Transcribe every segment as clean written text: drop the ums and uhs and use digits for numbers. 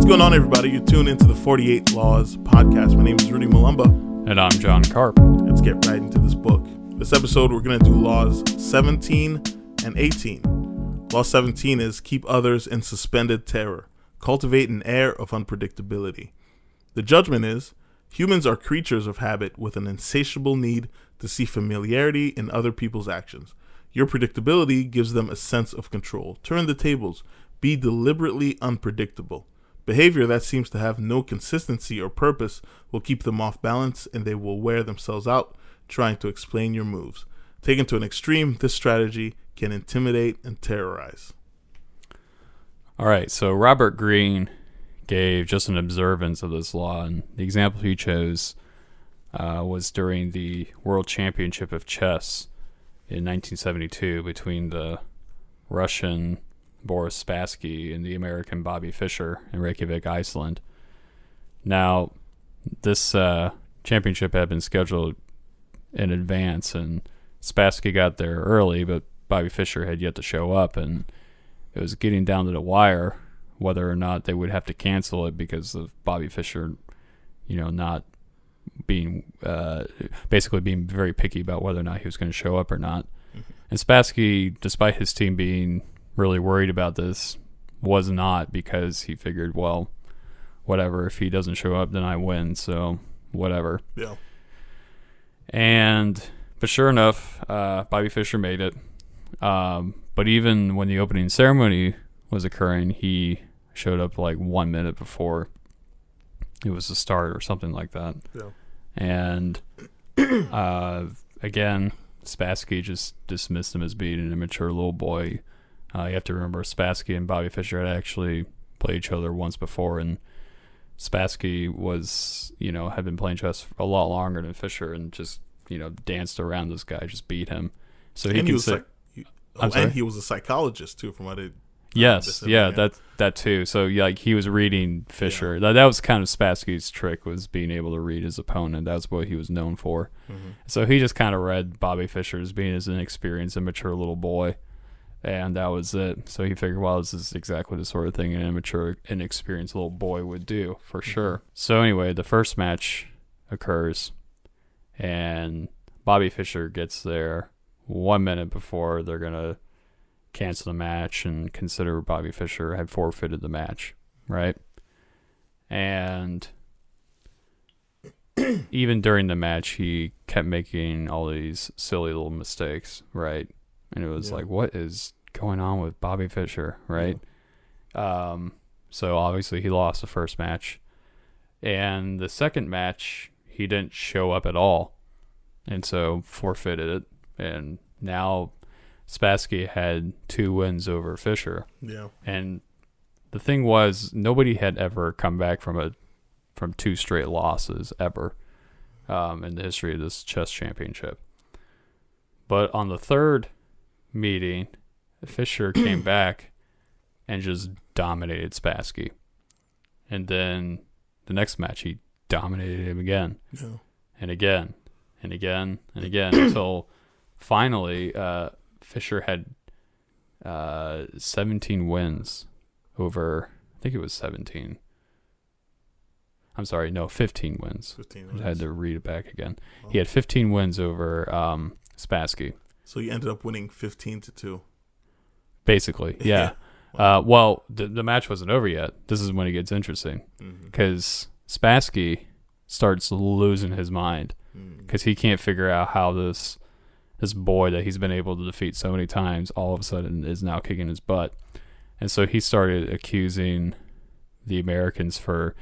What's going on, everybody? You're tuned into the 48 Laws podcast. My name is Rudy Malumba. And I'm John Karp. Let's get right into this book. This episode, we're going to do Laws 17 and 18. Law 17 is keep others in suspended terror. Cultivate an air of unpredictability. The judgment is, humans are creatures of habit with an insatiable need to see familiarity in other people's actions. Your predictability gives them a sense of control. Turn the tables. Be deliberately unpredictable. Behavior that seems to have no consistency or purpose will keep them off balance, and they will wear themselves out trying to explain your moves. Taken to an extreme, this strategy can intimidate and terrorize. All right, so Robert Greene gave just an observance of this law, and the example he chose was during the World Championship of Chess in 1972 between the Russian Boris Spassky and the American Bobby Fischer in Reykjavik, Iceland. Now, this championship had been scheduled in advance, and Spassky got there early, but Bobby Fischer had yet to show up, and it was getting down to the wire whether or not they would have to cancel it because of Bobby Fischer, not being basically being very picky about whether or not he was going to show up or not. Mm-hmm. And Spassky, despite his team being really worried about this, was not, because he figured, well, whatever, if he doesn't show up, then I win, so whatever. Yeah. But sure enough, Bobby Fischer made it. But even when the opening ceremony was occurring, he showed up like 1 minute before it was the start or something like that. Yeah. And again, Spassky just dismissed him as being an immature little boy. You have to remember, Spassky and Bobby Fischer had actually played each other once before, and Spassky was, had been playing chess a lot longer than Fischer, and just, danced around this guy, just beat him. So he and he was a psychologist too, from what it. Yes, that too. So he was reading Fischer. Yeah. That was kind of Spassky's trick, was being able to read his opponent. That's what he was known for. Mm-hmm. So he just kind of read Bobby Fischer as being as an inexperienced, immature little boy. And that was it. So he figured, well, this is exactly the sort of thing an immature, inexperienced little boy would do, for sure. So anyway, the first match occurs, and Bobby Fischer gets there 1 minute before they're going to cancel the match and consider Bobby Fischer had forfeited the match, right? And even during the match, he kept making all these silly little mistakes, right? And it was like, what is going on with Bobby Fischer, right? Yeah. So obviously he lost the first match. And the second match, he didn't show up at all. And so forfeited it. And now Spassky had 2 wins over Fischer. Yeah. And the thing was, nobody had ever come back from 2 straight losses ever in the history of this chess championship. But on the third meeting, Fischer came back and just dominated Spassky. And then the next match, he dominated him again. Yeah. And again, and again, and again, until finally Fischer had 17 wins over, I think it was 17. I'm sorry, no, 15 wins. 15 wins. I had to read it back again. Oh. He had 15 wins over Spassky. So you ended up winning 15-2. Basically, yeah. Wow. Well, the match wasn't over yet. This is when it gets interesting, because Spassky starts losing his mind, because he can't figure out how this boy that he's been able to defeat so many times all of a sudden is now kicking his butt. And so he started accusing the Americans for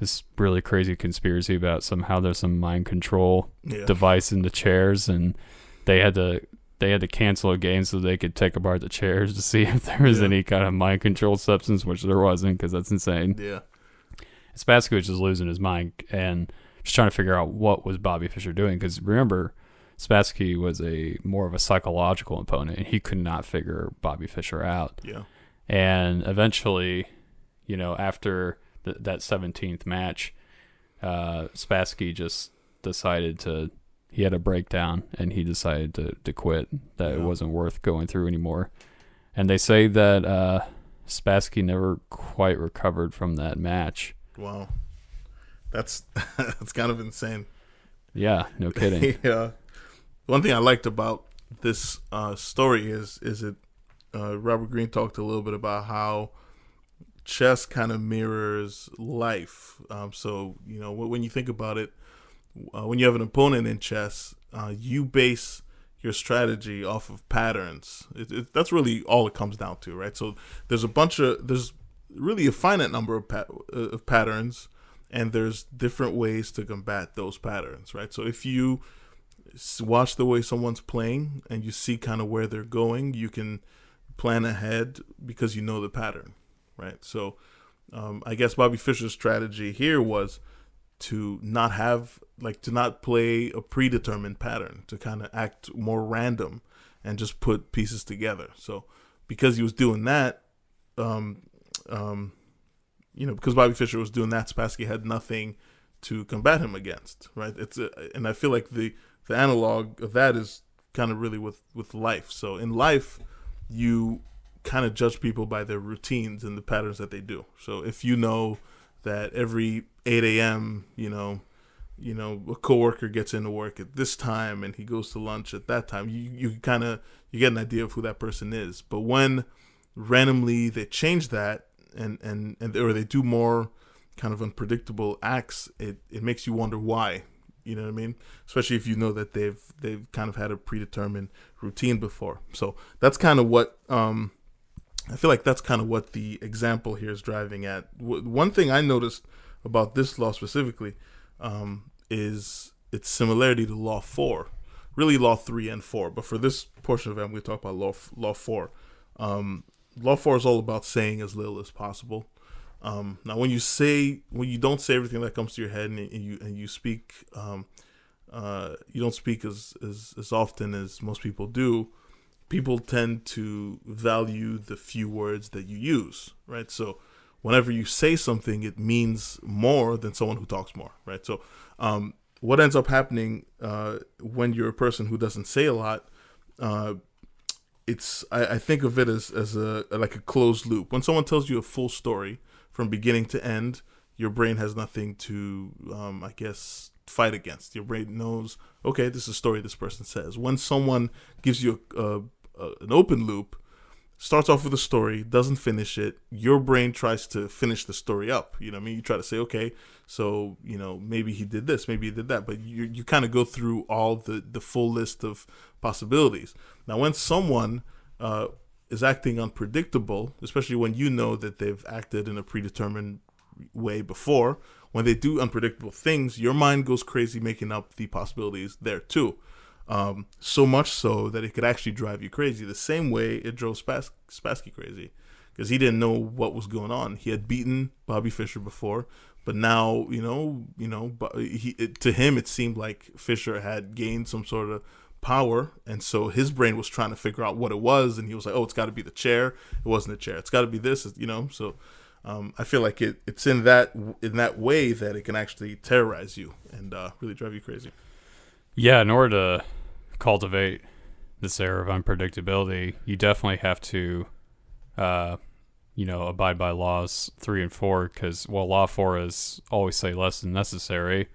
this really crazy conspiracy about somehow there's some mind control device in the chairs, and they had to cancel a game so they could take apart the chairs to see if there was any kind of mind control substance, which there wasn't, because that's insane. Yeah. Spassky was just losing his mind and just trying to figure out what was Bobby Fischer doing, because remember, Spassky was more of a psychological opponent, and he could not figure Bobby Fischer out. Yeah. And eventually, after that 17th match, Spassky just decided he had a breakdown, and he decided to quit, that it wasn't worth going through anymore. And they say that Spassky never quite recovered from that match. Wow, that's that's kind of insane. Yeah, no kidding. Yeah. One thing I liked about this story is it Robert Greene talked a little bit about how chess kind of mirrors life. So when you think about it, when you have an opponent in chess, you base your strategy off of patterns. That's really all it comes down to, right? So there's really a finite number of patterns, and there's different ways to combat those patterns, right? So if you watch the way someone's playing and you see kind of where they're going, you can plan ahead because you know the pattern, right? So I guess Bobby Fischer's strategy here was to not play a predetermined pattern, to kind of act more random and just put pieces together. So because he was doing that, because Bobby Fischer was doing that, Spassky had nothing to combat him against, right? And I feel like the analog of that is kind of really with life. So in life, you kind of judge people by their routines and the patterns that they do. So if you know that every 8 a.m., a coworker gets into work at this time and he goes to lunch at that time, you get an idea of who that person is. But when randomly they change that or they do more kind of unpredictable acts, it makes you wonder why. You know what I mean? Especially if you know that they've kind of had a predetermined routine before. So that's kind of what I feel like that's kind of what the example here is driving at. One thing I noticed about this law specifically is its similarity to Law 4, really Law 3 and 4. But for this portion of it, I'm going to talk about Law 4. Law 4 is all about saying as little as possible. Now, when you don't say everything that comes to your head, and you speak, you don't speak as often as most people do. People tend to value the few words that you use, right? So whenever you say something, it means more than someone who talks more, right? So what ends up happening when you're a person who doesn't say a lot, I think of it as like a closed loop. When someone tells you a full story from beginning to end, your brain has nothing to, fight against. Your brain knows, okay, this is a story this person says. When someone gives you an open loop, starts off with a story, doesn't finish it, your brain tries to finish the story up. You know what I mean? You try to say, okay, so, maybe he did this, maybe he did that, but you kind of go through all the full list of possibilities. Now, when someone is acting unpredictable, especially when you know that they've acted in a predetermined way before, when they do unpredictable things, your mind goes crazy making up the possibilities there too. So much so that it could actually drive you crazy, the same way it drove Spassky crazy, because he didn't know what was going on. He had beaten Bobby Fischer before, but now, to him it seemed like Fischer had gained some sort of power, and so his brain was trying to figure out what it was, and he was like, oh, it's got to be the chair. It wasn't a chair. It's got to be this, so I feel like it's in that way that it can actually terrorize you and really drive you crazy. Yeah, in order to cultivate this air of unpredictability, you definitely have to, abide by laws 3 and 4, because, law 4 is always say less than necessary.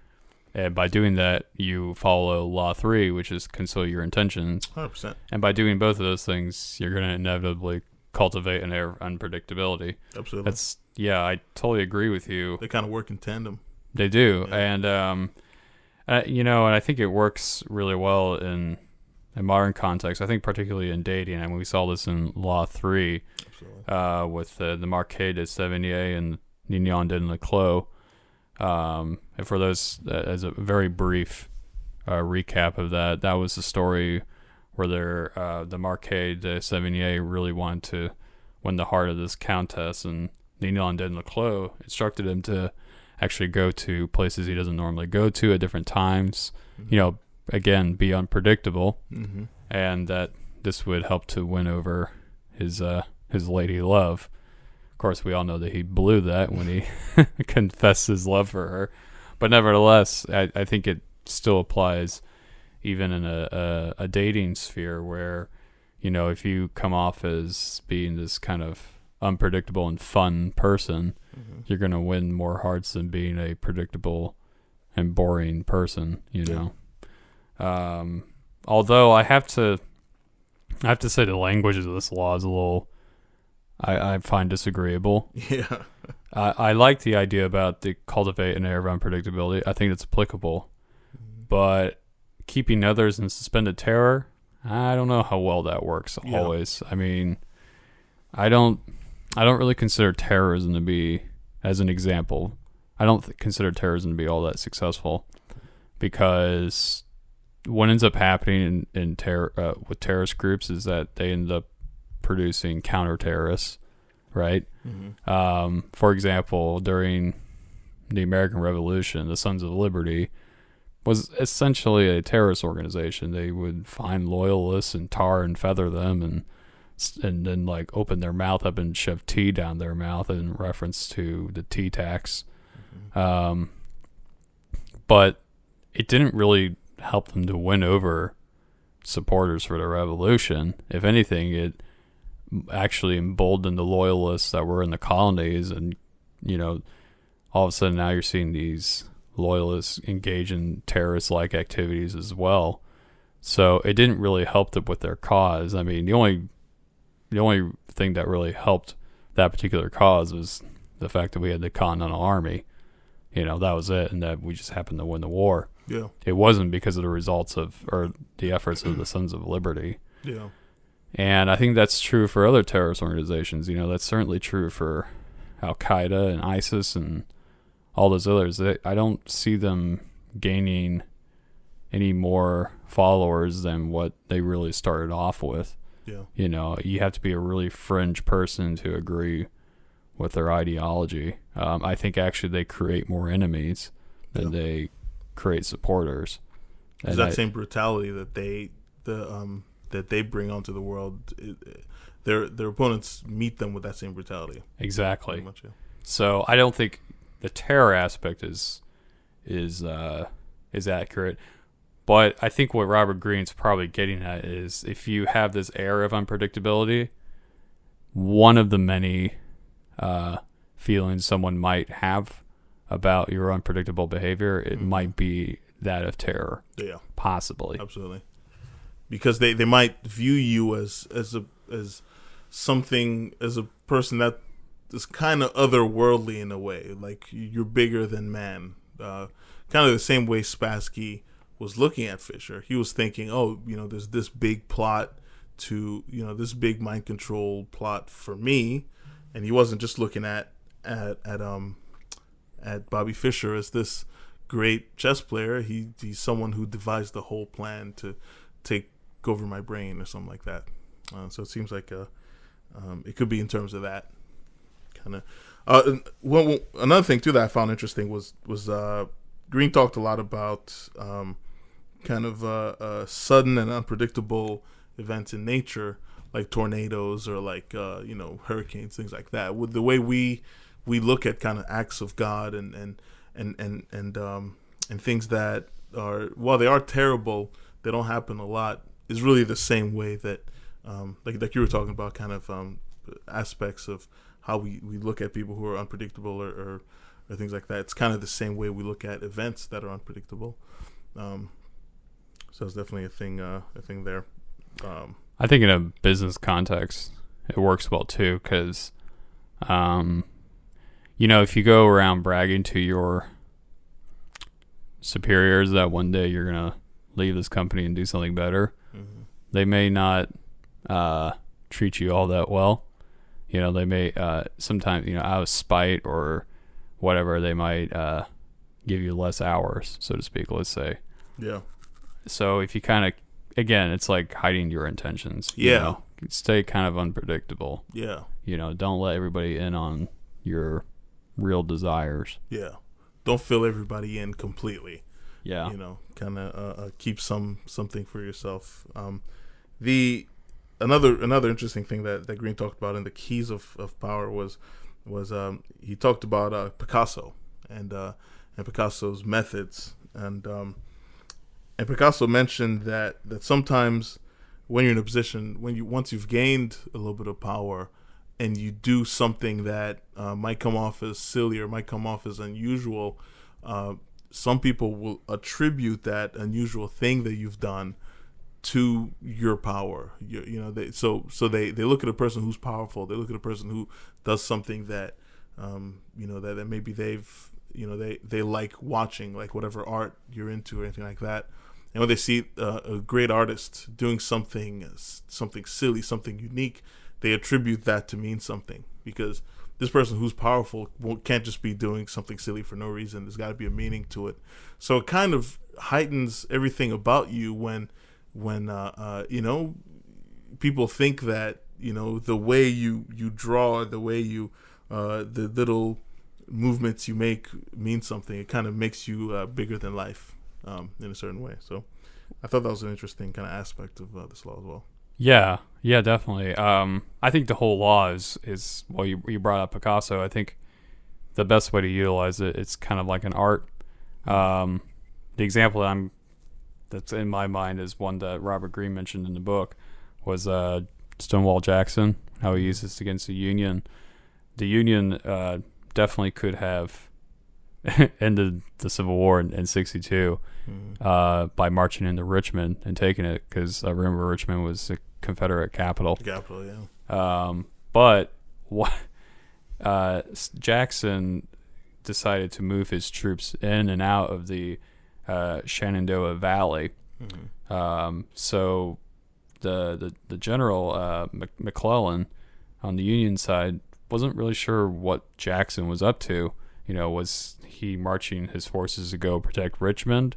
And by doing that, you follow law 3, which is conceal your intentions. 100%. And by doing both of those things, you're going to inevitably cultivate an air of unpredictability. Absolutely. I totally agree with you. They kind of work in tandem. They do. Yeah. And, and I think it works really well in modern context. I think particularly in dating. I mean, we saw this in Law 3 with the Marquis de Sévigné and Nignon de Leclos. And for those, as a very brief recap of that, that was the story where the Marquis de Sévigné really wanted to win the heart of this countess, and Nignon de Leclos instructed him to actually go to places he doesn't normally go to at different times, again, be unpredictable, and that this would help to win over his lady love. Of course, we all know that he blew that when he confessed his love for her, but nevertheless, I think it still applies even in a dating sphere where, if you come off as being this kind of unpredictable and fun person, you're going to win more hearts than being a predictable and boring person, you know. Although I have to say the language of this law is a little, I find disagreeable. Yeah. I like the idea about the cultivate an air of unpredictability. I think it's applicable. But keeping others in suspended terror, I don't know how well that works always. I mean, I don't really consider terrorism to be, as an example, I don't consider terrorism to be all that successful, because what ends up happening in with terrorist groups is that they end up producing counter-terrorists, right? For example, during the American Revolution, the Sons of Liberty was essentially a terrorist organization. They would find loyalists and tar and feather them, and then like open their mouth up and shove tea down their mouth in reference to the tea tax. But it didn't really help them to win over supporters for the revolution. If anything, it actually emboldened the loyalists that were in the colonies, and you know, all of a sudden now you're seeing these loyalists engage in terrorist-like activities as well. So it didn't really help them with their cause. I mean, the only thing that really helped that particular cause was the fact that we had the Continental Army. You know, that was it, and that we just happened to win the war. Yeah. It wasn't because of the results of, or the efforts of the Sons of Liberty. Yeah. And I think that's true for other terrorist organizations. You know, that's certainly true for Al-Qaeda and ISIS and all those others. I don't see them gaining any more followers than what they really started off with. Yeah. You know, you have to be a really fringe person to agree with their ideology. I think actually they create more enemies than they create supporters. It's that same brutality that they bring onto the world. Their opponents meet them with that same brutality. Exactly. Much, yeah. So I don't think the terror aspect is accurate. But I think what Robert Greene's probably getting at is, if you have this air of unpredictability, one of the many feelings someone might have about your unpredictable behavior, it might be that of terror. Yeah, possibly. Absolutely, because they might view you as something, as a person that is kind of otherworldly in a way, like you're bigger than man. Kind of the same way Spassky was looking at Fisher. He was thinking, oh, you know, there's this big plot to, you know, this big mind control plot for me, and he wasn't just looking at Bobby Fischer as this great chess player. He's someone who devised the whole plan to take over my brain or something like that. So it seems like it could be in terms of that kind of. Well, another thing too that I found interesting was Greene talked a lot about kind of sudden and unpredictable events in nature, like tornadoes or like hurricanes, things like that. With the way we look at kind of acts of God and things that are, while they are terrible, they don't happen a lot, is really the same way that like you were talking about, kind of aspects of how we look at people who are unpredictable or things like that. It's kind of the same way we look at events that are unpredictable. So it's definitely a thing there. I think in a business context, it works well too, because, if you go around bragging to your superiors that one day you're going to leave this company and do something better, they may not treat you all that well. You know, they may sometimes, out of spite or whatever, they might give you less hours, so to speak, let's say. Yeah. So if you kind of, again, it's like hiding your intentions. Yeah. Stay kind of unpredictable. Yeah. Don't let everybody in on your real desires. Yeah. Don't fill everybody in completely. Yeah. Kind of keep something for yourself. Another interesting thing that Greene talked about in the keys of power was he talked about Picasso and Picasso's methods, and Picasso mentioned that sometimes when you're in a position, once you've gained a little bit of power, and you do something that might come off as silly or might come off as unusual, some people will attribute that unusual thing that you've done to your power. They look at a person who's powerful. They look at a person who does something that that maybe they like watching, like whatever art you're into or anything like that. And when they see a great artist doing something silly, something unique, they attribute that to mean something, because this person who's powerful can't just be doing something silly for no reason. There's got to be a meaning to it. So it kind of heightens everything about you when people think that the way you draw, the way you the little movements you make mean something. It kind of makes you bigger than life in a certain way. So I thought that was an interesting kind of aspect of this law as well. Yeah, definitely. I think the whole law is well, you brought up Picasso. I think the best way to utilize it's kind of like an art. The example that's in my mind is one that Robert Greene mentioned in the book, was Stonewall Jackson, how he used this against the Union. The Union definitely could have ended the Civil War in 62 by marching into Richmond and taking it, because I remember Richmond was a Confederate capital. But Jackson decided to move his troops in and out of the Shenandoah Valley. So the general McClellan on the Union side wasn't really sure what Jackson was up to. Was he marching his forces to go protect Richmond,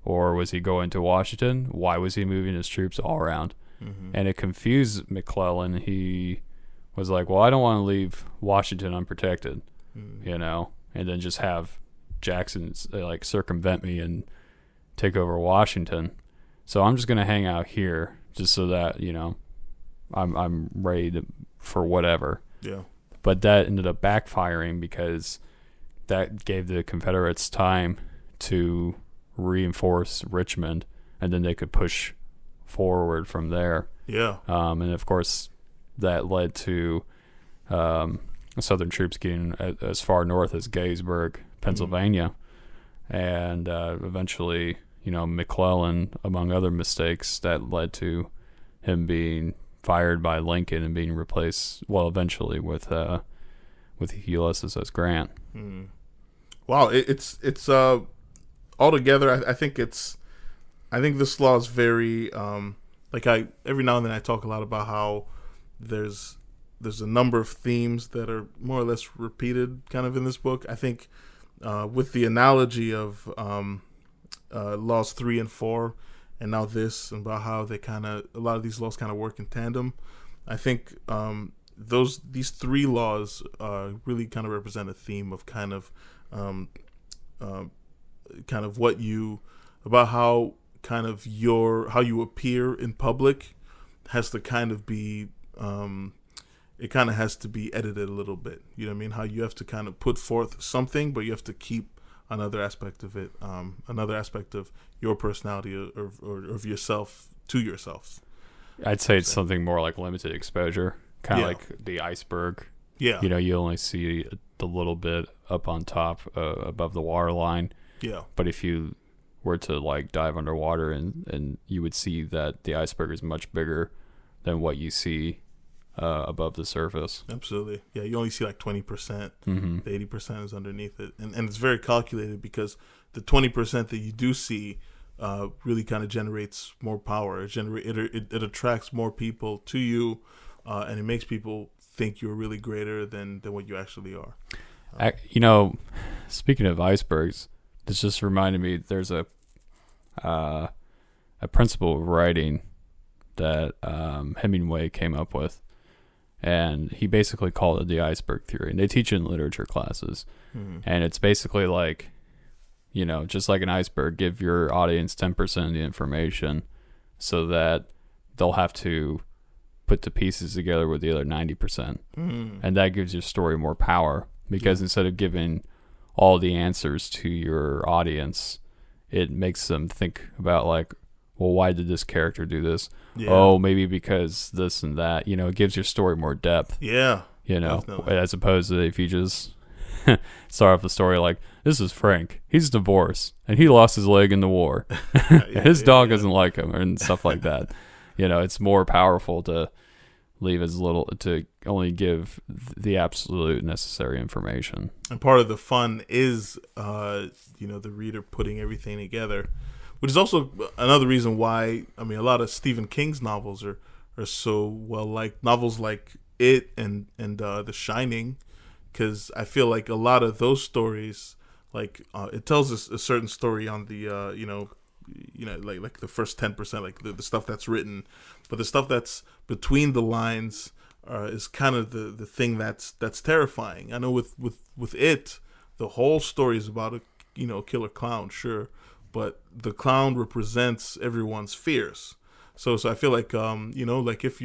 or was he going to Washington? Why was he moving his troops all around? And it confused McClellan. He was like, well, I don't want to leave Washington unprotected, and then just have Jackson circumvent me and take over Washington. So I'm just going to hang out here just so that, I'm ready for whatever. Yeah. But that ended up backfiring, because that gave the Confederates time to reinforce Richmond, and then they could push forward from there. Yeah. And of course, that led to Southern troops getting as far north as Gettysburg, Pennsylvania, and eventually, McClellan, among other mistakes, that led to him being fired by Lincoln and being replaced, eventually with Ulysses S. Grant. Wow, it's altogether. I think this law is very every now and then I talk a lot about how there's a number of themes that are more or less repeated kind of in this book. I think with the analogy of laws 3 and 4, and now this, and about how a lot of these laws kind of work in tandem. I think these 3 laws really kind of represent a theme of kind of what about how you appear in public has to kind of be it kind of has to be edited a little bit. You know what I mean? How you have to kind of put forth something, but you have to keep another aspect of it, another aspect of your personality or of yourself to yourself. I'd say it's something more like limited exposure, kind of like the iceberg. Yeah. You only see the little bit up on top above the water line. Yeah. But if you were to dive underwater, and you would see that the iceberg is much bigger than what you see above the surface. Absolutely. Yeah, you only see 20%. The 80% is underneath it. And it's very calculated, because the 20% that you do see really kind of generates more power. It attracts more people to you, and it makes people think you're really greater than what you actually are. Speaking of icebergs, this just reminded me, there's a principle of writing that Hemingway came up with, and he basically called it the iceberg theory, and they teach it in literature classes. And it's basically just like an iceberg, give your audience 10% of the information so that they'll have to put the pieces together with the other 90%. And that gives your story more power, because instead of giving all the answers to your audience, it makes them think about well, why did this character do this? Oh, maybe because this and that. It gives your story more depth. Yeah. Definitely. as opposed to if you just start off the story like, this is Frank. He's divorced and he lost his leg in the war. His dog doesn't like him and stuff like that. It's more powerful to leave as little, to only give the absolute necessary information. And part of the fun is, the reader putting everything together, which is also another reason why, a lot of Stephen King's novels are so well liked. Novels like It and The Shining, because I feel like a lot of those stories, like it tells us a certain story on the like the first 10%, like the stuff that's written, but the stuff that's between the lines is kind of the thing that's terrifying. I know with It, the whole story is about a killer clown, sure, but the clown represents everyone's fears. So I feel like like if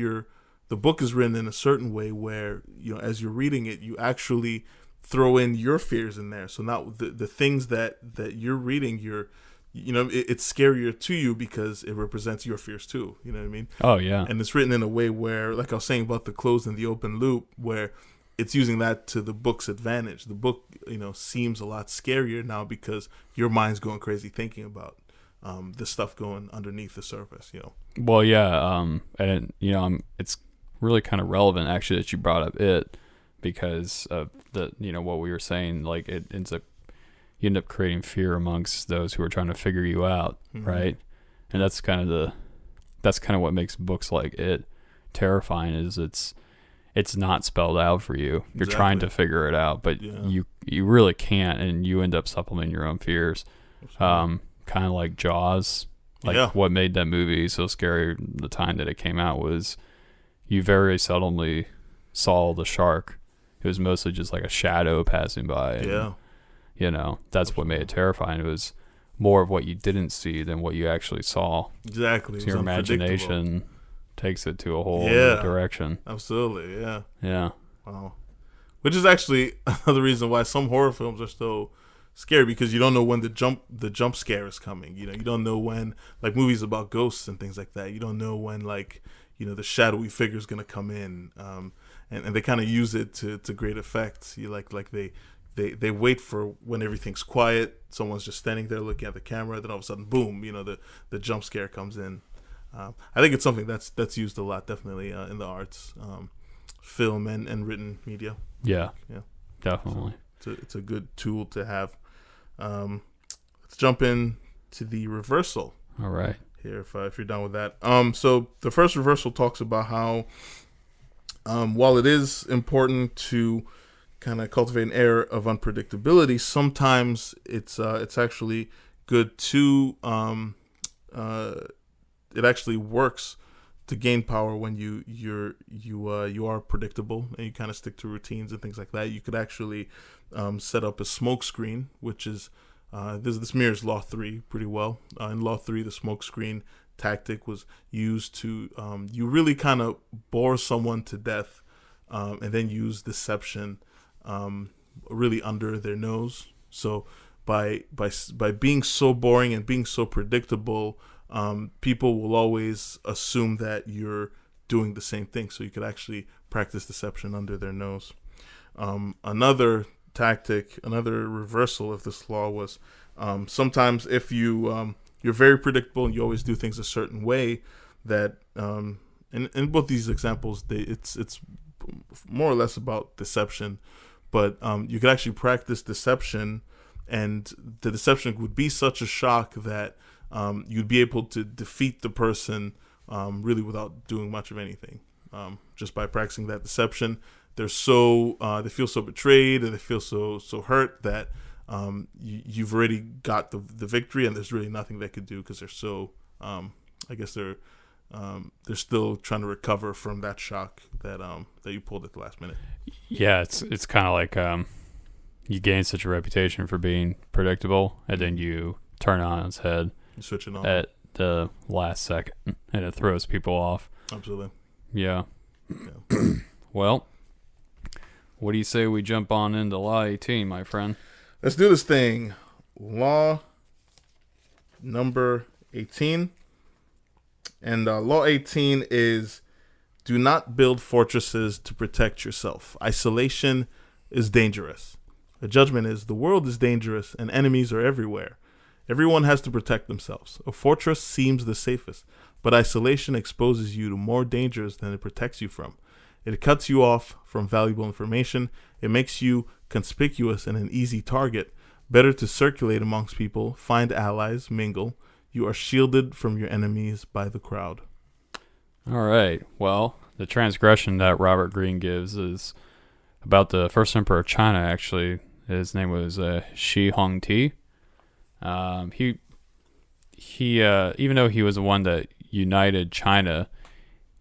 the book is written in a certain way where as you're reading it, you actually throw in your fears in there. So now the things that you're reading, it's scarier to you because it represents your fears too. You know what I mean? Oh yeah. And it's written in a way where, like I was saying about the closed and the open loop, where it's using that to the book's advantage. The book, seems a lot scarier now because your mind's going crazy thinking about the stuff going underneath the surface. Well, yeah. And it's really kind of relevant actually that you brought up It, because of the what we were saying. Like you end up creating fear amongst those who are trying to figure you out, right? And that's kind of what makes books like It terrifying. Is it's not spelled out for you. You're trying to figure it out, but you really can't, and you end up supplementing your own fears. Kind of like Jaws. What made that movie so scary the time that it came out was you very seldomly saw the shark. It was mostly just like a shadow passing by. And, that's what made it terrifying. It was more of what you didn't see than what you actually saw. Exactly. So your imagination takes it to a whole other direction. Absolutely. Yeah. Yeah. Wow. Which is actually another reason why some horror films are so scary, because you don't know when the jump scare is coming. You don't know when, like movies about ghosts and things like that. You don't know when, like, the shadowy figure is going to come in. And they kind of use it to great effect. They wait for when everything's quiet, someone's just standing there looking at the camera, then all of a sudden, boom, the jump scare comes in. I think it's something that's used a lot, definitely, in the arts, film and written media. Yeah, definitely. So it's a good tool to have. Let's jump in to the reversal. All right. Here, if you're done with that. So the first reversal talks about how, while it is important to kind of cultivate an air of unpredictability, sometimes it's actually good to it actually works to gain power when you are predictable and you kind of stick to routines and things like that. You could actually set up a smoke screen, which is this mirrors Law 3 pretty well. In Law 3, the smoke screen tactic was used to you really kind of bore someone to death, and then use deception really under their nose. So by being so boring and being so predictable, people will always assume that you're doing the same thing. So you could actually practice deception under their nose. Another tactic, another reversal of this law was sometimes if you're very predictable and you always do things a certain way, that in both these examples it's more or less about deception, but you could actually practice deception, and the deception would be such a shock that you'd be able to defeat the person really without doing much of anything, just by practicing that deception. They feel so betrayed, and they feel so hurt that you've already got the victory, and there's really nothing they could do because they're so I guess they're still trying to recover from that shock that you pulled at the last minute. Yeah, it's kind of like you gain such a reputation for being predictable, and then you turn it on its head, you switch it on at the last second, and it throws people off. Absolutely. Yeah. Well, what do you say we jump on into Law 18, my friend? Let's do this thing. Law number 18. And Law 18 is Do not build fortresses to protect yourself. Isolation is dangerous. The judgment is the world is dangerous and enemies are everywhere. Everyone has to protect themselves. A fortress seems the safest, but isolation exposes you to more dangers than it protects you from. It cuts you off from valuable information. It makes you conspicuous and an easy target. Better to circulate amongst people, find allies, mingle. You are shielded from your enemies by the crowd. All right. Well, the transgression that Robert Greene gives is about the first emperor of China, actually. His name was Shi Hongti. He even though he was the one that united China,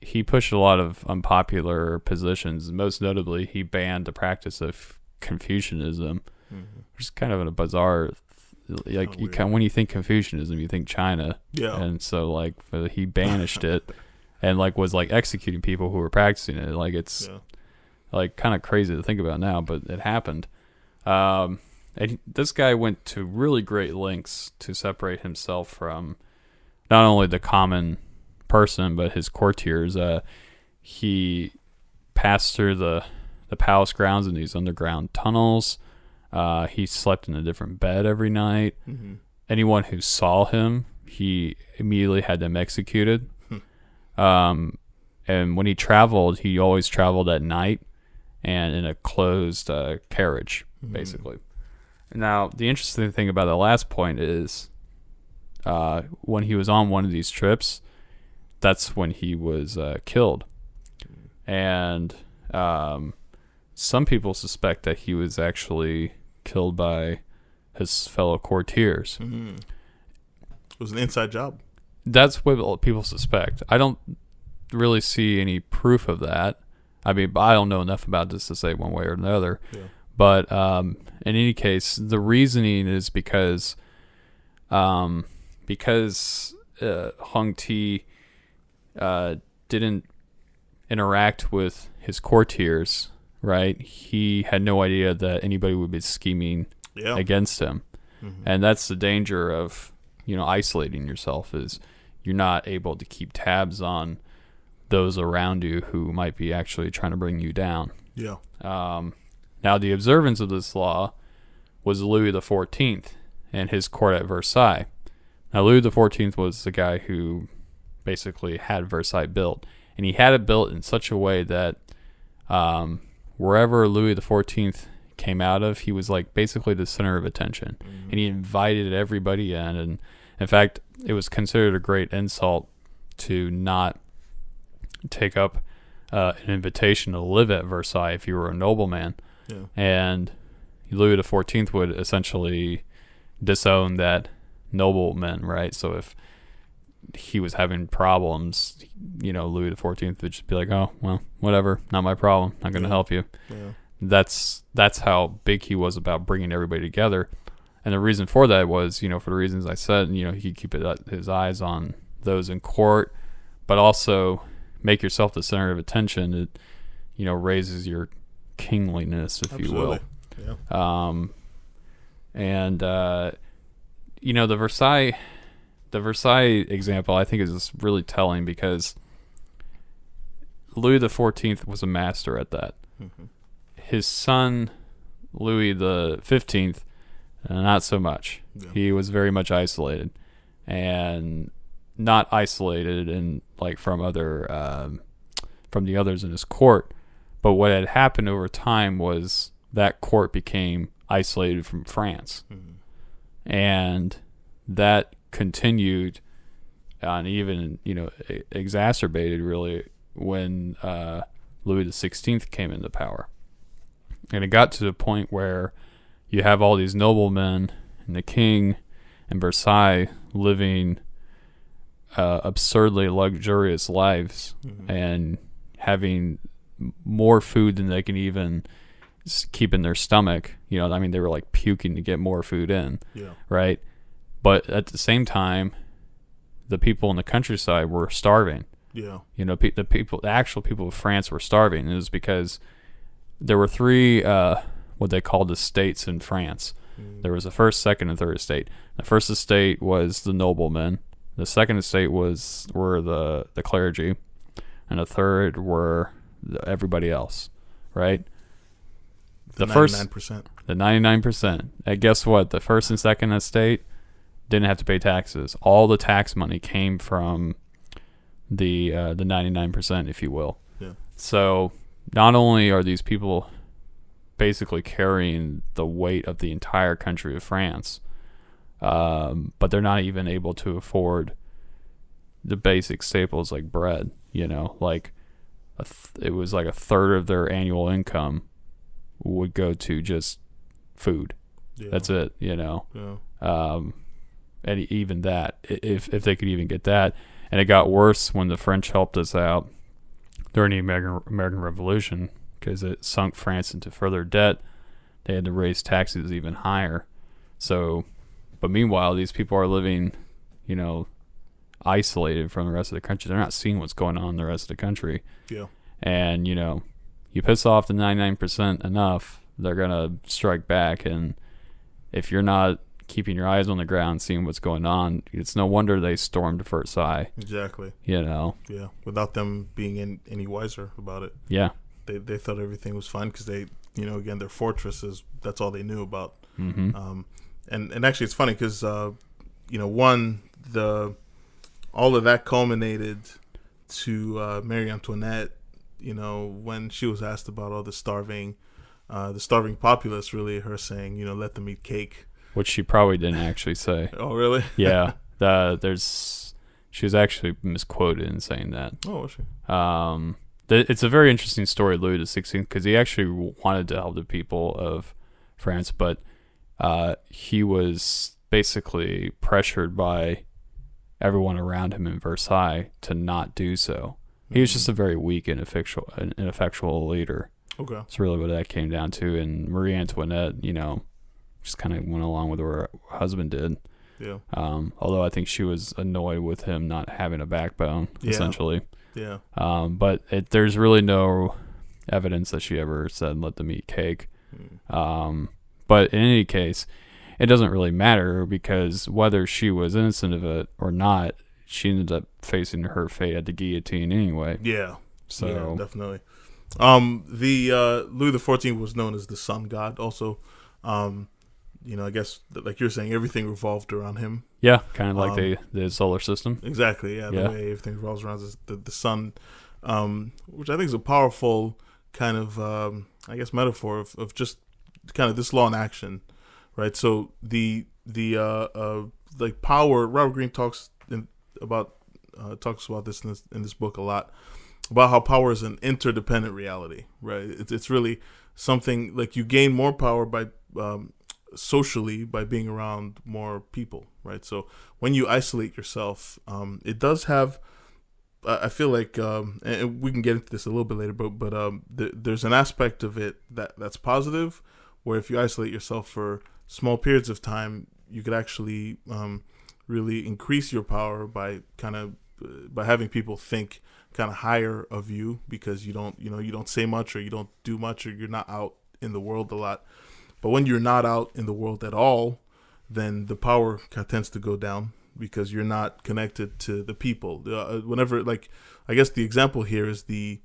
he pushed a lot of unpopular positions. Most notably, he banned the practice of Confucianism, which is kind of a bizarre. Like when you think Confucianism, you think China, and so like he banished it, and like was like executing people who were practicing it. Like it's like kind of crazy to think about now, but it happened. And this guy went to really great lengths to separate himself from not only the common person but his courtiers. He passed through the palace grounds in these underground tunnels. He slept in a different bed every night. Anyone who saw him, he immediately had them executed. And when he traveled, he always traveled at night and in a closed carriage, basically. Now, the interesting thing about the last point is when he was on one of these trips, that's when he was killed. And some people suspect that he was actually killed by his fellow courtiers. It was an inside job. That's what people suspect. I don't really see any proof of that. I mean, I don't know enough about this to say one way or another. But in any case, the reasoning is because Hung Ti didn't interact with his courtiers, right? He had no idea that anybody would be scheming against him. And that's the danger of, isolating yourself, is you're not able to keep tabs on those around you who might be actually trying to bring you down. Now, the observance of this law was Louis XIV and his court at Versailles. Now, Louis XIV was the guy who basically had Versailles built. And he had it built in such a way that wherever Louis XIV came out of, he was like basically the center of attention. And he invited everybody in. And in fact, it was considered a great insult to not take up an invitation to live at Versailles if you were a nobleman. And Louis XIV would essentially disown that nobleman, right? So if he was having problems, Louis XIV would just be like, oh, well, whatever, not my problem, not going to help you. That's how big he was about bringing everybody together. And the reason for that was, for the reasons I said, he could keep his eyes on those in court, but also make yourself the center of attention. It, raises your kingliness, if you will. The Versailles example, I think, is just really telling because Louis XIV was a master at that. His son, Louis XV, not so much. He was very much isolated, and not isolated and like from the others in his court. But what had happened over time was that court became isolated from France. And that continued and even, exacerbated really when Louis XVI came into power. And it got to the point where you have all these noblemen and the king and Versailles living absurdly luxurious lives and having more food than they can even keep in their stomach. They were like puking to get more food in, right? But at the same time, the people in the countryside were starving. The actual people of France were starving. It was because there were three what they called estates in France. There was a first, second, and third estate. The first estate was the noblemen. The second estate were the clergy. and a third were everybody else, right? The 99%. The 99%. And guess what? The first and second estate didn't have to pay taxes. All the tax money came from the 99%, if you will. Yeah. So not only are these people basically carrying the weight of the entire country of France, but they're not even able to afford the basic staples like bread. Like it was like a third of their annual income would go to just food. Yeah. That's it. Yeah. And even that, if they could even get that. And it got worse when the French helped us out during the American Revolution, because it sunk France into further debt. They had to raise taxes even higher. So, but meanwhile, these people are living, isolated from the rest of the country. They're not seeing what's going on in the rest of the country. Yeah. And, you piss off the 99% enough, they're going to strike back. And if you're not keeping your eyes on the ground, seeing what's going on, it's no wonder they stormed Versailles. Exactly. Yeah. Without them being any wiser about it. Yeah. They thought everything was fine because they, again, their fortresses, that's all they knew about. Mm-hmm. And actually it's funny because, all of that culminated to Marie Antoinette, when she was asked about all the starving populace, really her saying, let them eat cake. Which she probably didn't actually say. Oh, really? Yeah. She was actually misquoted in saying that. Oh, was she? It's a very interesting story, Louis XVI, because he actually wanted to help the people of France, but he was basically pressured by everyone around him in Versailles to not do so. He was just a very weak and ineffectual leader. Okay. That's really what that came down to. And Marie Antoinette, just kind of went along with what her husband did. Yeah. Although I think she was annoyed with him not having a backbone, essentially. Yeah. But there's really no evidence that she ever said let them eat cake. But in any case, it doesn't really matter, because whether she was innocent of it or not, she ended up facing her fate at the guillotine anyway. Yeah. So yeah, definitely. The Louis XIV was known as the sun god also. I guess like you're saying, everything revolved around him. Yeah, kind of like the solar system. Exactly. Yeah, the way everything revolves around the sun, which I think is a powerful kind of metaphor of just kind of this law in action, right? So the like power. Robert Greene talks about this in this book a lot, about how power is an interdependent reality, right? It's really something like you gain more power by socially by being around more people, right? So when you isolate yourself, it does have, I feel like, and we can get into this a little bit later, but there's an aspect of it that's positive, where if you isolate yourself for small periods of time, you could actually really increase your power by having people think kind of higher of you, because you don't say much, or you don't do much, or you're not out in the world a lot. But when you're not out in the world at all, then the power tends to go down, because you're not connected to the people. Whenever, like, I guess the example here is a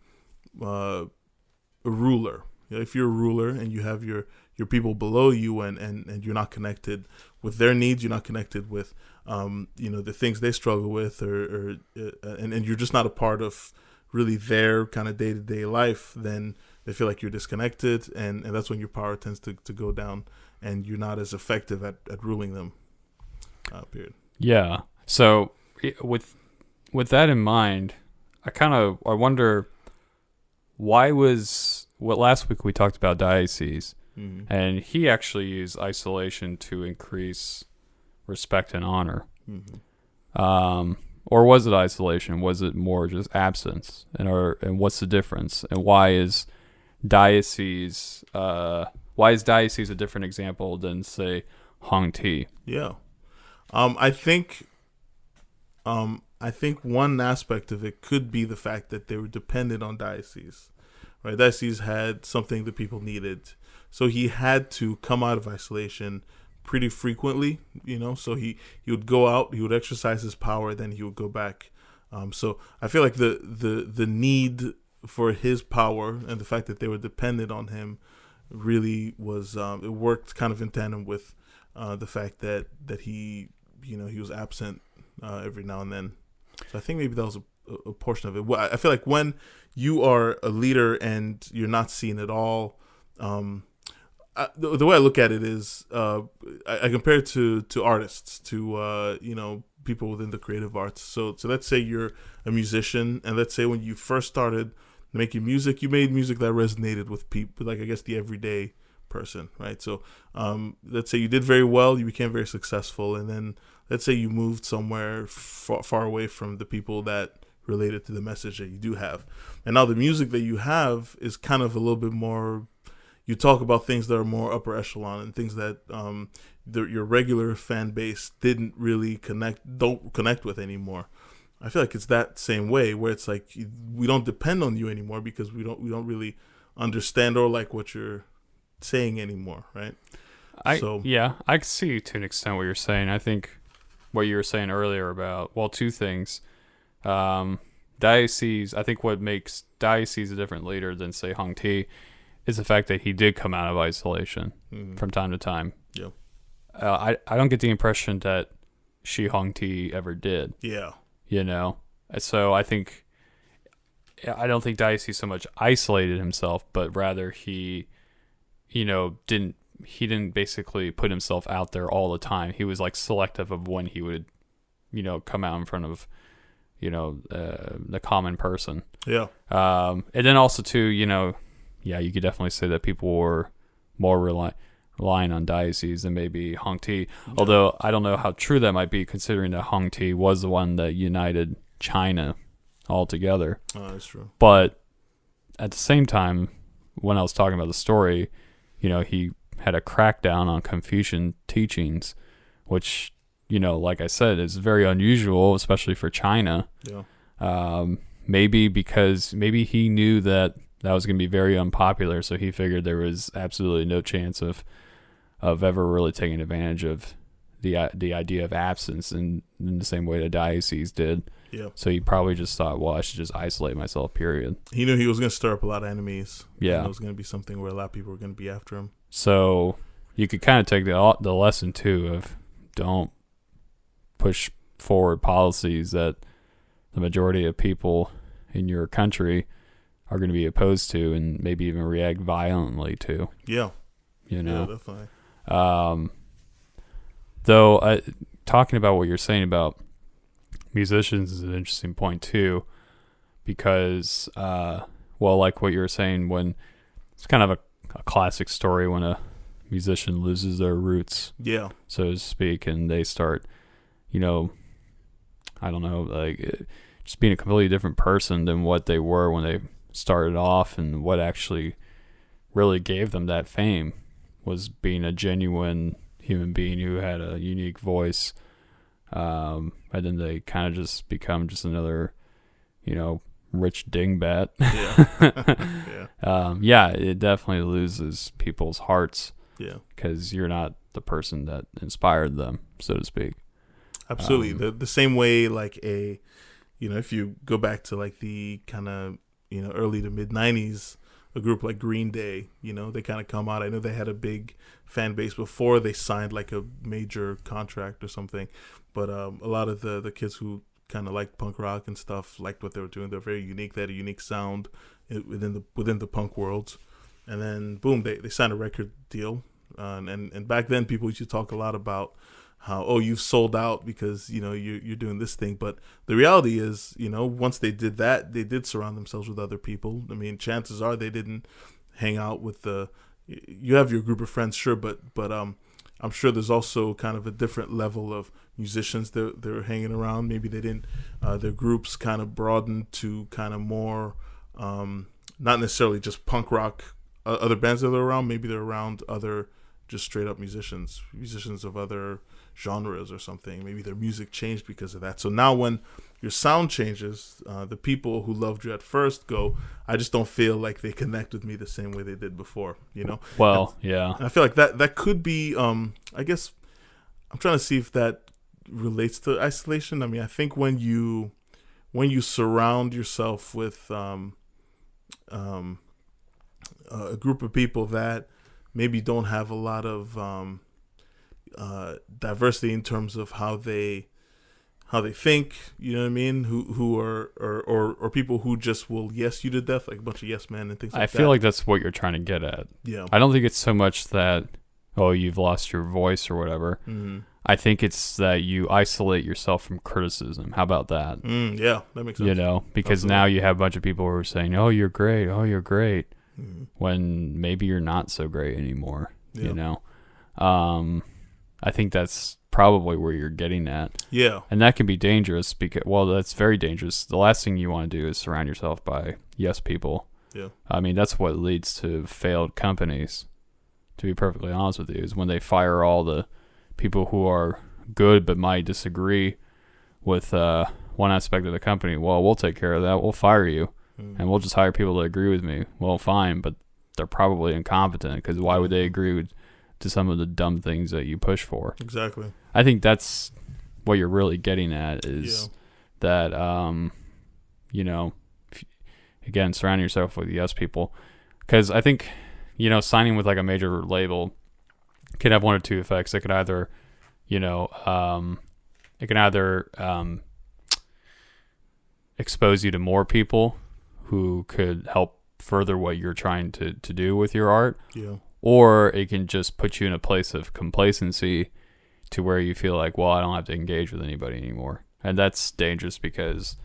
ruler. If you're a ruler and you have your people below you, and you're not connected with their needs, you're not connected with the things they struggle with, and you're just not a part of really their kind of day-to-day life, then they feel like you're disconnected, and that's when your power tends to go down, and you're not as effective at ruling them. Period. Yeah. So with that in mind, I wonder, last week we talked about diocese, and he actually used isolation to increase respect and honor. Or was it isolation? Was it more just absence? And what's the difference? And why is diocese a different example than, say, Hong Ti? Yeah. I think one aspect of it could be the fact that they were dependent on diocese, right? Diocese had something the people needed, so he had to come out of isolation pretty frequently, so he would go out, he would exercise his power, then he would go back So I feel like the need for his power and the fact that they were dependent on him really was it worked kind of in tandem with the fact that he he was absent every now and then. So I think maybe that was a portion of it. I feel like when you are a leader and you're not seen at all, the way I look at it is I compare it to artists, to people within the creative arts. So let's say you're a musician, and let's say when you first started making music, you made music that resonated with people, like I guess the everyday person, right? So let's say you did very well, you became very successful, and then let's say you moved somewhere far away from the people that related to the message that you do have, and now the music that you have is kind of a little bit more, you talk about things that are more upper echelon and things that your regular fan base don't connect with anymore. I feel like it's that same way, where it's like we don't depend on you anymore because we don't really understand or like what you're saying anymore, right? I can see to an extent what you're saying. I think what you were saying earlier about, well, two things. Diocese, I think what makes Diocese a different leader than, say, Hung T is the fact that he did come out of isolation from time to time. Yeah. I don't get the impression that Shi Hung T ever did. Yeah. So I don't think Diocese so much isolated himself, but rather he didn't basically put himself out there all the time. He was like selective of when he would, come out in front of, the common person. Yeah. And then also too, you could definitely say that people were more relying on Diocese than maybe Hung T. Yeah. Although I don't know how true that might be, considering that Hung T was the one that united China altogether. Oh, that's true. But at the same time, when I was talking about the story, he had a crackdown on Confucian teachings, which, like I said, is very unusual, especially for China. Yeah. Maybe he knew that was going to be very unpopular, so he figured there was absolutely no chance of ever really taking advantage of the idea of absence in the same way the Diocese did. Yeah. So he probably just thought, well, I should just isolate myself, period. He knew he was going to stir up a lot of enemies. Yeah. And it was going to be something where a lot of people were going to be after him. So you could kind of take the lesson, too, of don't push forward policies that the majority of people in your country are going to be opposed to and maybe even react violently to. Yeah. Yeah, definitely. Though, talking about what you're saying about musicians is an interesting point too, because, like what you were saying, when it's kind of a classic story when a musician loses their roots, so to speak, and they start, I don't know, like just being a completely different person than what they were when they started off, and what actually really gave them that fame was being a genuine human being who had a unique voice, and then they kind of just become just another, rich dingbat. It definitely loses people's hearts, because you're not the person that inspired them, so to speak. Absolutely. The same way, like if you go back to like the kind of early to mid 90s, a group like Green Day, they kind of come out. I know they had a big fan base before they signed like a major contract or something, but a lot of the kids who kind of liked punk rock and stuff liked what they were doing. They're very unique. They had a unique sound within the punk world, and then boom, they signed a record deal. And back then, people used to talk a lot about how, you've sold out because you're doing this thing, but the reality is, once they did that, they did surround themselves with other people. I mean, chances are they didn't hang out with you have your group of friends, sure, but I'm sure there's also kind of a different level of musicians that they're hanging around. Maybe they didn't, their groups kind of broadened to kind of more, not necessarily just punk rock, other bands that are around. Maybe they're around other just straight up musicians of other genres or something. Maybe their music changed because of that. So now when your sound changes, the people who loved you at first go, I just don't feel like they connect with me the same way they did before, Well, and I feel like that could be, I guess I'm trying to see if that relates to isolation. I mean, I think when you when you surround yourself with a group of people that maybe don't have a lot of diversity in terms of how they think, you know what I mean? Who are or people who just will yes you to death, like a bunch of yes men and things like that. I feel like that's what you're trying to get at. Yeah. I don't think it's so much that, oh, you've lost your voice or whatever. Mm-hmm. I think it's that you isolate yourself from criticism. How about that? Yeah, that makes sense. You know, because Absolutely. now you have a bunch of people who are saying, oh, you're great. Oh, you're great. Mm-hmm. When maybe you're not so great anymore, Yeah. you know? I think that's probably where you're getting at. Yeah. And that can be dangerous because, well, that's very dangerous. The last thing you want to do is surround yourself by yes people. Yeah. I mean, that's what leads to failed companies, to be perfectly honest with you, is when they fire all the people who are good but might disagree with one aspect of the company. Well, we'll take care of that. We'll fire you. And we'll just hire people that agree with me. Well, fine, but they're probably incompetent because why would they agree to some of the dumb things that you push for? Exactly. I think that's what you're really getting at is that, you know, again, surround yourself with yes people. Because I think, you know, signing with like a major label can have one or two effects. It could either, you know, expose you to more people who could help further what you're trying to do with your art. Yeah. Or it can just put you in a place of complacency to where you feel like, well, I don't have to engage with anybody anymore. And that's dangerous because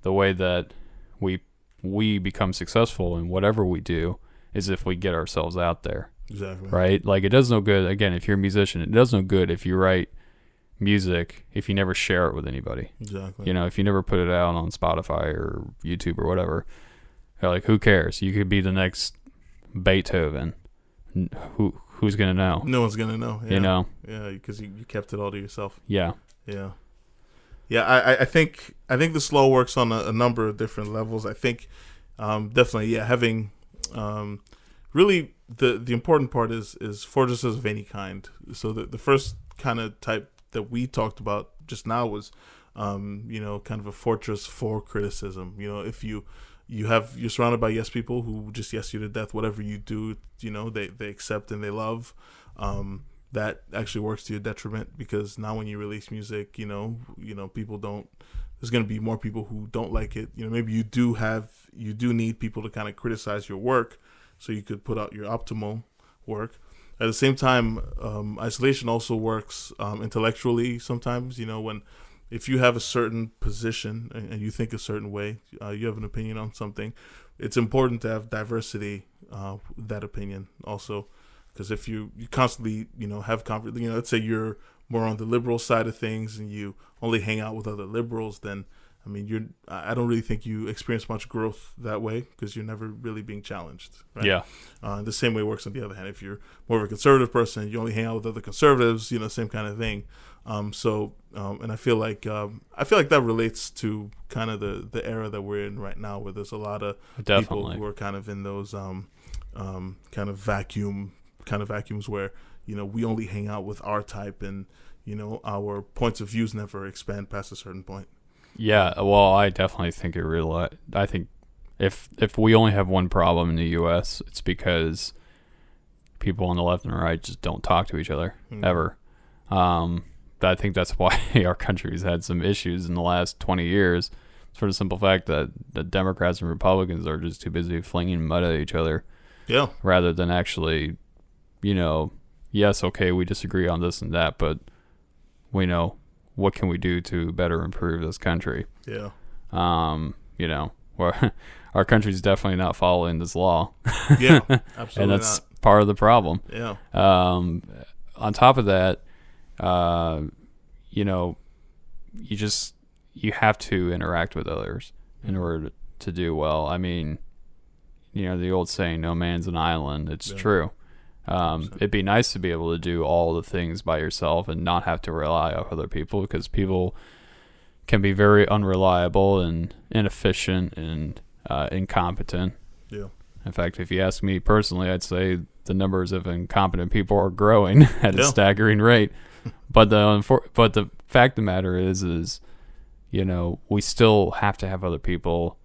the way that we become successful in whatever we do is if we get ourselves out there. Exactly. Right? Like it does no good, again, if you're a musician, it does no good if you write music if you never share it with anybody. Exactly. You know, if you never put it out on Spotify or YouTube or whatever, you're like, who cares? You could be the next Beethoven. Who's gonna know? No one's gonna know. Yeah. You know? Yeah, because you kept it all to yourself. Yeah. Yeah. Yeah, I think this law works on a number of different levels. I think definitely, having really the important part is fortresses of any kind. So the first kind of type that we talked about just now was you know, kind of a fortress for criticism. You know, if you're surrounded by yes people who just yes you to death, whatever you do, you know, they accept and they love. That actually works to your detriment because now when you release music, you know, people don't. There's going to be more people who don't like it. You know, maybe you do need people to kind of criticize your work, so you could put out your optimal work. At the same time, isolation also works intellectually. Sometimes, you know, if you have a certain position and you think a certain way, you have an opinion on something, it's important to have diversity, that opinion also. Because if you constantly, you know, have conflict, you know, let's say you're more on the liberal side of things and you only hang out with other liberals, then, I mean, I don't really think you experience much growth that way because you're never really being challenged. Right? Yeah. The same way it works on the other hand. If you're more of a conservative person, you only hang out with other conservatives, you know, same kind of thing. And I feel like that relates to kind of the era that we're in right now, where there's a lot of people who are kind of in those kind of vacuums where, you know, we only hang out with our type and, you know, our points of views never expand past a certain point. Yeah, well, I definitely think I think if we only have one problem in the U.S., it's because people on the left and the right just don't talk to each other ever. I think that's why our country's had some issues in the last 20 years. For the simple fact that the Democrats and Republicans are just too busy flinging mud at each other. Yeah. Rather than actually, you know, yes, okay, we disagree on this and that, but we know what can we do to better improve this country. Yeah. You know, our country's definitely not following this law. Yeah, absolutely. And that's part of the problem. Yeah. On top of that, you know, you have to interact with others in order to do well. I mean, you know, the old saying, no man's an island. It's true. It'd be nice to be able to do all the things by yourself and not have to rely on other people, because people can be very unreliable and inefficient and incompetent. Yeah. In fact, if you ask me personally, I'd say the numbers of incompetent people are growing at a staggering rate. But the fact of the matter is, we still have to have other people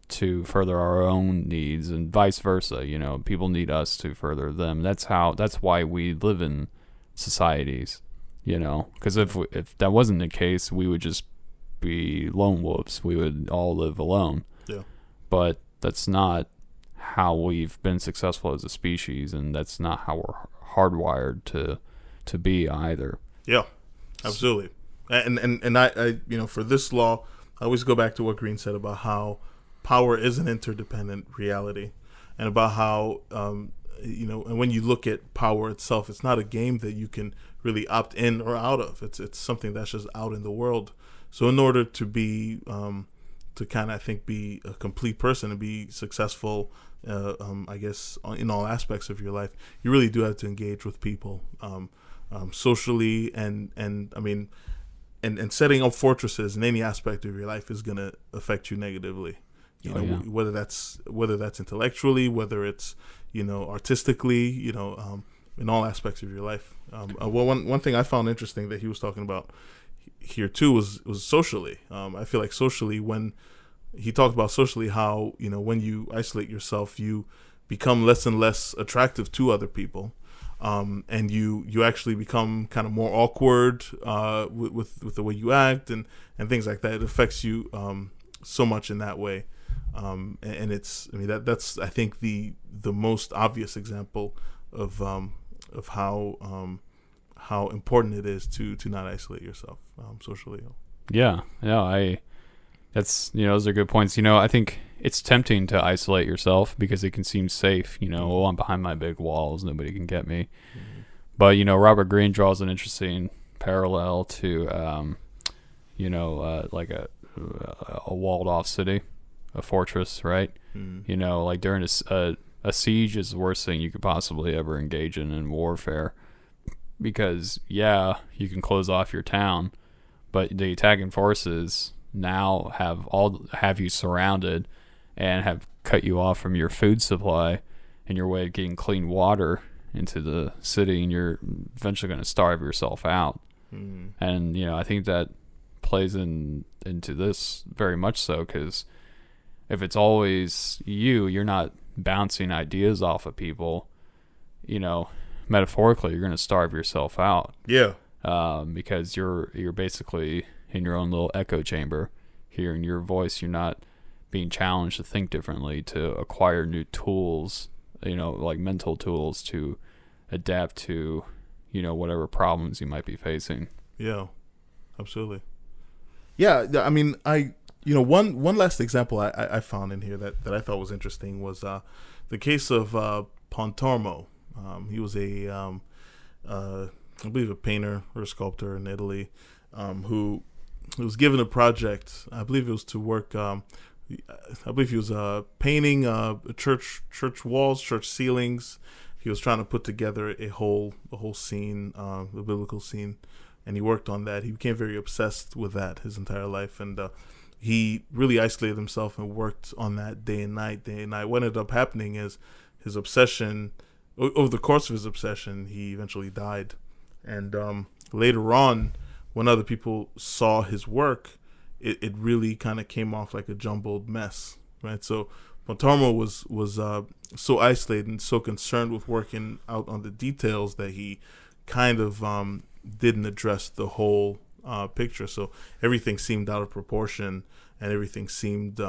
to further our own needs, and vice versa. People need us to further them. That's why we live in societies, because if that wasn't the case, we would just be lone wolves. We would all live alone. Yeah. But that's not how we've been successful as a species, and that's not how we're hardwired to be either. Yeah, absolutely. And I for this law, I always go back to what Green said about how power is an interdependent reality, and about how and when you look at power itself, it's not a game that you can really opt in or out of. It's something that's just out in the world. So in order to be to kind of, I think, be a complete person and be successful, I guess, in all aspects of your life, you really do have to engage with people socially, and I mean, and setting up fortresses in any aspect of your life is going to affect you negatively. Whether that's intellectually, whether it's artistically, in all aspects of your life. Well, one thing I found interesting that he was talking about here too was socially. I feel like socially, when he talked about socially, how when you isolate yourself, you become less and less attractive to other people, and you actually become kind of more awkward with the way you act and things like that. It affects you so much in that way. And it's, I mean, that's I think the most obvious example of how important it is to not isolate yourself socially. Yeah, that's those are good points. I think it's tempting to isolate yourself because it can seem safe. Oh, I'm behind my big walls, nobody can get me. Mm-hmm. But Robert Greene draws an interesting parallel to like a walled off city, a fortress, right? Mm. Like during a siege is the worst thing you could possibly ever engage in warfare, because you can close off your town, but the attacking forces now have you surrounded and have cut you off from your food supply and your way of getting clean water into the city, and you're eventually going to starve yourself out. Mm. And I think that plays into this very much so, because if it's always you're not bouncing ideas off of people, metaphorically, you're going to starve yourself out. Yeah. Because you're basically in your own little echo chamber, hearing your voice. You're not being challenged to think differently, to acquire new tools, like mental tools to adapt to, whatever problems you might be facing. Yeah, absolutely. Yeah, I mean, one last example I found in here that I thought was interesting was the case of Pontormo. He was I believe a painter or a sculptor in Italy, who was given a project. I believe it was to work. I believe he was painting church walls, church ceilings. He was trying to put together a whole scene, the biblical scene, and he worked on that. He became very obsessed with that his entire life, and he really isolated himself and worked on that day and night. What ended up happening is his obsession. Over the course of his obsession, he eventually died. And later on, when other people saw his work, it really kind of came off like a jumbled mess, right? So Pontormo was so isolated and so concerned with working out on the details that he kind of didn't address the whole picture. So everything seemed out of proportion, and everything seemed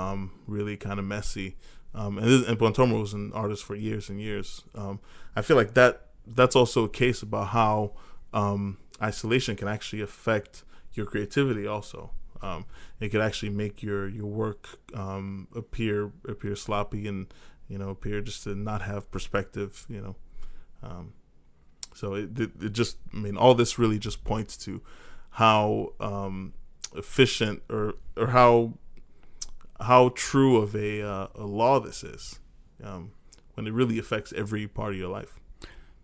really kind of messy. And Pontormo was an artist for years and years. I feel like that's also a case about how isolation can actually affect your creativity also. It could actually make your work appear sloppy and appear just to not have perspective. So it just, I mean, all this really just points to how efficient or how true of a law this is, when it really affects every part of your life.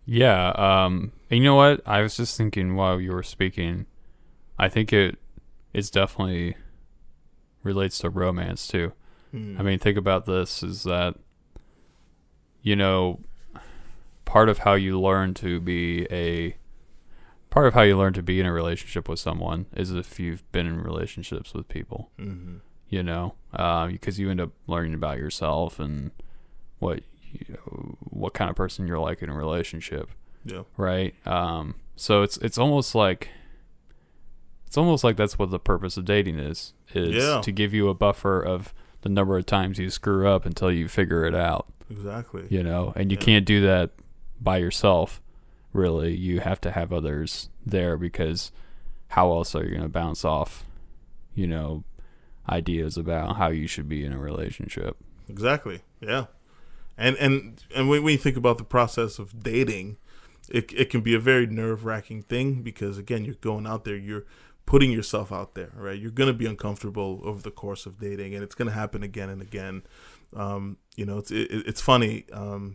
Yeah. And you know what? I was just thinking while you were speaking, I think it's definitely relates to romance too. I mean, think about this, is that, part of how you learn to be part of how you learn to be in a relationship with someone is if you've been in relationships with people, you know, because you end up learning about yourself and what kind of person you're like in a relationship. Yeah. Right. So it's almost like that's what the purpose of dating is to give you a buffer of the number of times you screw up until you figure it out. Exactly. You know, and you can't do that by yourself. Really, you have to have others there, because how else are you going to bounce off, you know, ideas about how you should be in a relationship? Exactly. Yeah. And when you think about the process of dating, it can be a very nerve-wracking thing, because again, you're going out there, you're putting yourself out there, right? You're going to be uncomfortable over the course of dating, and it's going to happen again and again. You know, it's funny,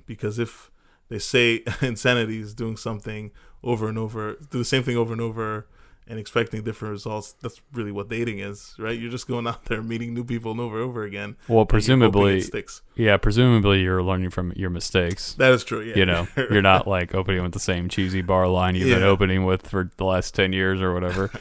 because if they say insanity is doing something over and over, do the same thing over and over and expecting different results, that's really what dating is, right? You're just going out there meeting new people and over again. Well, presumably, it sticks. Yeah, presumably you're learning from your mistakes. That is true, yeah. You know, you're not like opening with the same cheesy bar line you've been opening with for the last 10 years or whatever.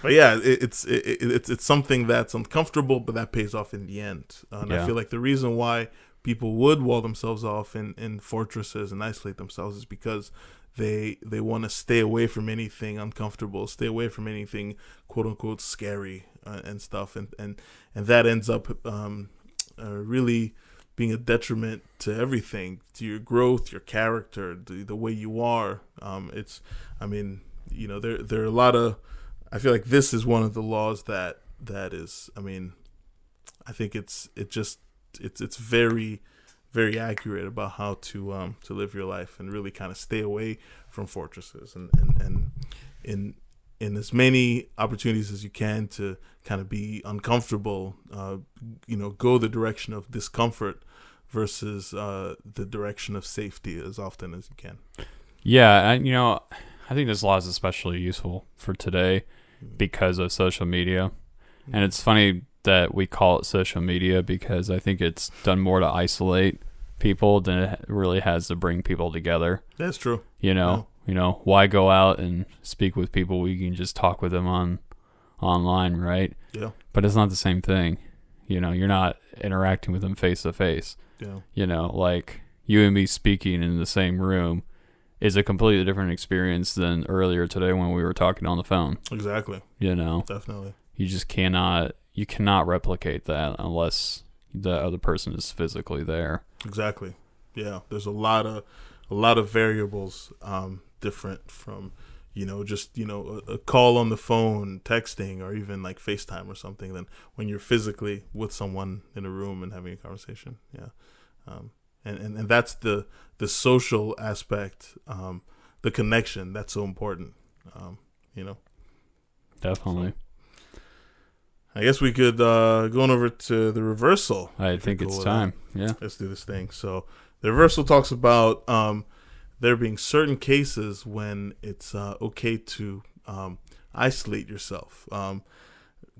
But yeah, it's something that's uncomfortable, but that pays off in the end. And I feel like the reason why people would wall themselves off in fortresses and isolate themselves is because they want to stay away from anything uncomfortable, stay away from anything quote unquote scary and stuff, and that ends up really being a detriment to everything, to your growth, your character, the way you are. There are a lot of, I feel like this is one of the laws that is, I think it's very, very accurate about how to live your life and really kind of stay away from fortresses and in as many opportunities as you can to kind of be uncomfortable, go the direction of discomfort versus the direction of safety as often as you can. Yeah, I think this law is especially useful for today because of social media. And it's funny that we call it social media, because I think it's done more to isolate people than it really has to bring people together. That's true. Why go out and speak with people when you can just talk with them online, right? Yeah. But it's not the same thing. You're not interacting with them face to face. Yeah. Like you and me speaking in the same room is a completely different experience than earlier today when we were talking on the phone. Exactly. Definitely. You just cannot replicate that unless the other person is physically there. Exactly. Yeah. There's a lot of variables different from, a call on the phone, texting, or even like FaceTime or something than when you're physically with someone in a room and having a conversation. Yeah. And that's the social aspect, the connection that's so important. Definitely. So, I guess we could go on over to the reversal. I think it's time. Yeah. Let's do this thing. So the reversal talks about there being certain cases when it's okay to isolate yourself.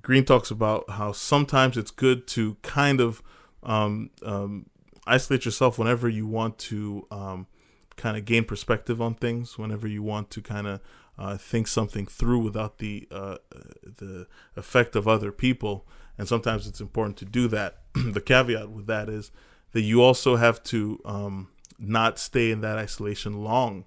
Green talks about how sometimes it's good to kind of isolate yourself whenever you want to kind of gain perspective on things, whenever you want to kind of think something through without the effect of other people. And sometimes it's important to do that. The caveat with that is that you also have to not stay in that isolation long.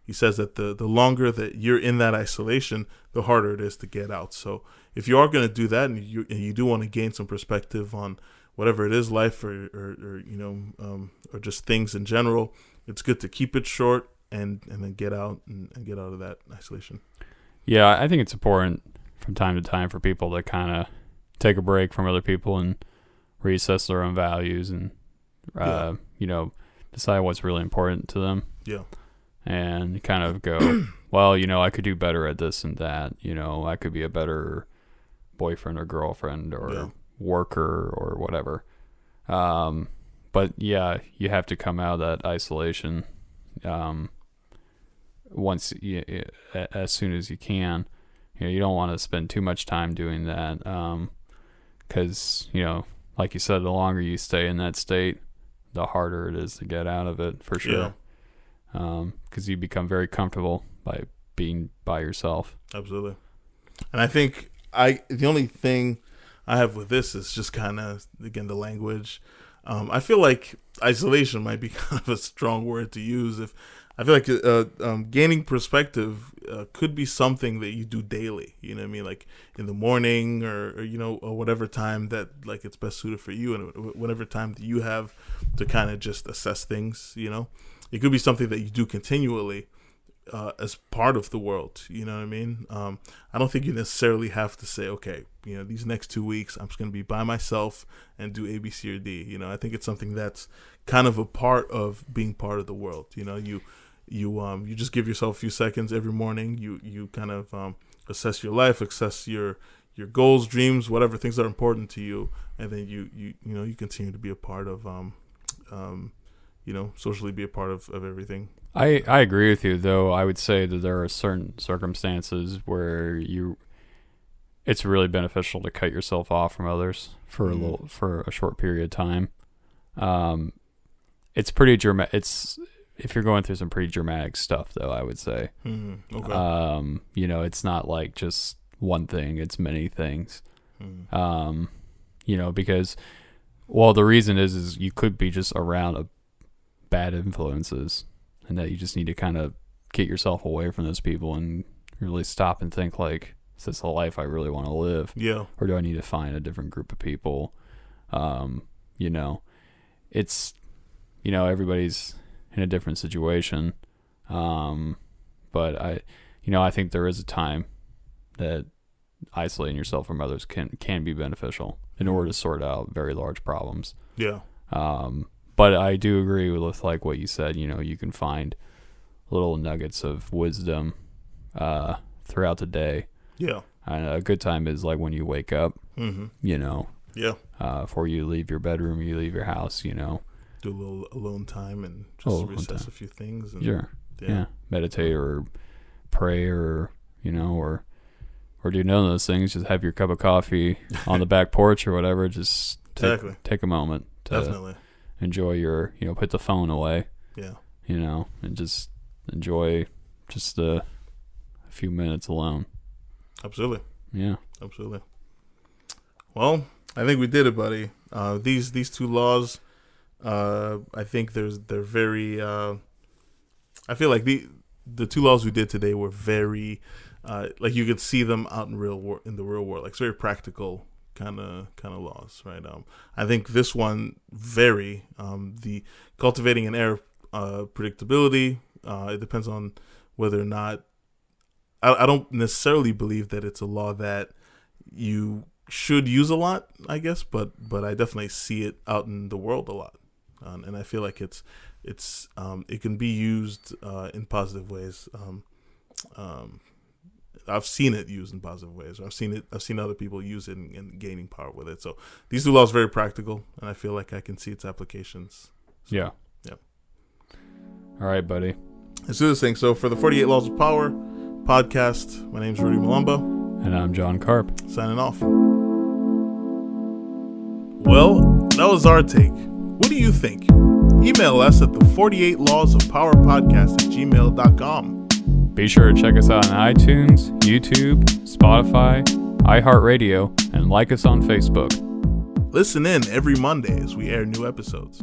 He says that the longer that you're in that isolation, the harder it is to get out. So if you are going to do that and you do want to gain some perspective on whatever it is, life or just things in general, it's good to keep it short and then get out and get out of that isolation. Yeah, I think it's important from time to time for people to kind of take a break from other people and reassess their own values and decide what's really important to them. Yeah. And kind of go, well, I could do better at this and that. I could be a better boyfriend or girlfriend or worker or whatever. But yeah, you have to come out of that isolation as soon as you can. You don't want to spend too much time doing that because, like you said, the longer you stay in that state, the harder it is to get out of it, for sure. Because you become very comfortable by being by yourself. Absolutely. And I think the only thing I have with this is just kind of, again, the language. I feel like isolation might be kind of a strong word to use. I feel like gaining perspective could be something that you do daily. You know what I mean? Like in the morning or whatever time that like it's best suited for you, and whatever time that you have to kind of just assess things. It could be something that you do continually as part of the world. You know what I mean? I don't think you necessarily have to say, okay, these next 2 weeks I'm just going to be by myself and do A, B, C, or D. I think it's something that's kind of a part of being part of the world. You just give yourself a few seconds every morning. You kind of assess your life, assess your goals, dreams, whatever things are important to you, and then you continue to be a part of socially be a part of everything. I agree with you, though. I would say that there are certain circumstances where it's really beneficial to cut yourself off from others for a short period of time. It's pretty dramatic. If you're going through some pretty dramatic stuff, though, I would say. Okay. It's not like just one thing; it's many things. Because the reason is you could be just around bad influences, and that you just need to kind of get yourself away from those people and really stop and think, like, is this the life I really want to live? Yeah. Or do I need to find a different group of people? It's, everybody's in a different situation. But I think there is a time that isolating yourself from others can be beneficial in order to sort out very large problems. Yeah. But I do agree with like what you said. You can find little nuggets of wisdom throughout the day. Yeah. And a good time is like when you wake up. Yeah. Before you leave your bedroom, you leave your house. Do a little alone time and just recess a few things. And, sure. Yeah. Meditate or pray or do none of those things. Just have your cup of coffee on the back porch or whatever. Just take a moment to definitely enjoy your, put the phone away. Yeah. And just enjoy just a few minutes alone. Absolutely. Yeah. Absolutely. Well, I think we did it, buddy. These two laws, I think they're very. I feel like the two laws we did today were very, like you could see them out in the real world. Like it's very practical kind of laws, right? I think this one the cultivating an air of predictability. It depends on whether or not. I don't necessarily believe that it's a law that you should use a lot, I guess, but I definitely see it out in the world a lot, and I feel like it can be used in positive ways. I've seen it used in positive ways. I've seen other people use it and gaining power with it. So these two laws are very practical, and I feel like I can see its applications. So, yeah. All right, buddy. Let's do this thing. So for the 48 Laws of Power podcast, my name's Rudy Malumba. And I'm John Karp. Signing off. Well, that was our take. What do you think? Email us at the 48 Laws of Power podcast at gmail.com. Be sure to check us out on iTunes, YouTube, Spotify, iHeartRadio, and like us on Facebook. Listen in every Monday as we air new episodes.